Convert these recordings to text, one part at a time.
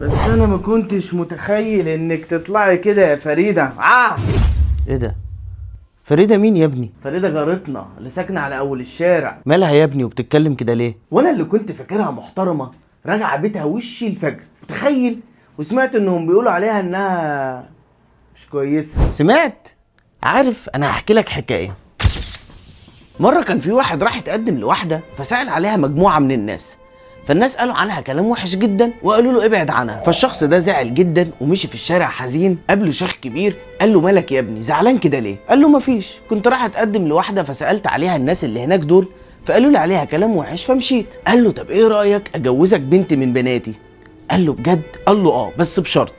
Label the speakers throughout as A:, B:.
A: بس انا ما كنتش متخيل انك تطلعي كده يا فريدة.
B: ايه ده؟ فريدة مين يا ابني؟
A: فريدة جارتنا اللي ساكنة على اول الشارع.
B: مالها يا ابني وبتتكلم كده ليه؟
A: وانا اللي كنت فاكرها محترمة راجعة بيتها وشي الفجر، متخيل؟ وسمعت انهم بيقولوا عليها انها مش كويسة.
B: سمعت؟ عارف انا هحكي لك حكاية.
A: مرة كان في واحد راح يتقدم لواحدة فسأل عليها مجموعة من الناس، فالناس قالوا عنها كلام وحش جدا وقالوا له ابعد عنها. فالشخص ده زعل جدا ومشي في الشارع حزين. قابله شيخ كبير قال له مالك يا ابني زعلان كده ليه؟ قال له مفيش، كنت راح اتقدم لواحدة فسألت عليها الناس اللي هناك دول فقالوا لي عليها كلام وحش فمشيت. قال له طب ايه رأيك اجوزك بنت من بناتي؟ قال له بجد؟ قال له اه بس بشرط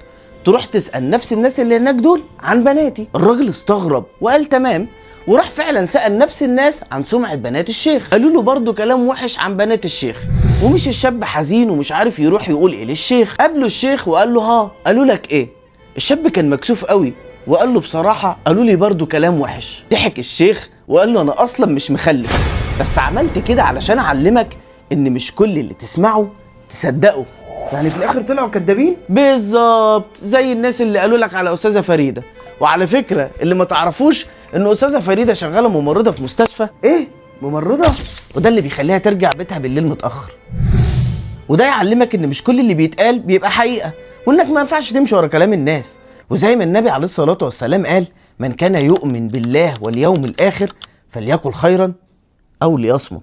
A: تروح تسأل نفس الناس اللي هناك دول عن بناتي. الراجل استغرب وقال تمام، وراح فعلا سأل نفس الناس عن سمعة بنات الشيخ. قالوا له برضه كلام وحش عن بنات الشيخ، ومش الشاب حزين ومش عارف يروح يقول ايه للشيخ. قابله الشيخ وقال له ها قالوا لك ايه؟ الشاب كان مكسوف قوي وقال له بصراحة قالوا لي برضه كلام وحش. ضحك الشيخ وقال له انا اصلا مش مخلف، بس عملت كده علشان اعلمك ان مش كل اللي تسمعه تصدقه. يعني في الاخر طلعوا كدابين؟
B: بالظبط زي الناس اللي قالوا لك على استاذة فريدة. وعلى فكرة اللي ما تعرفوش ان استاذة فريدة شغالة ممرضة في مستشفى.
A: ايه ممرضة؟
B: وده اللي بيخليها ترجع بيتها بالليل متأخر. وده يعلمك ان مش كل اللي بيتقال بيبقى حقيقة، وانك ما ينفعش تمشي ورا كلام الناس. وزي ما النبي عليه الصلاة والسلام قال من كان يؤمن بالله واليوم الآخر فليقل خيرا او ليصمت.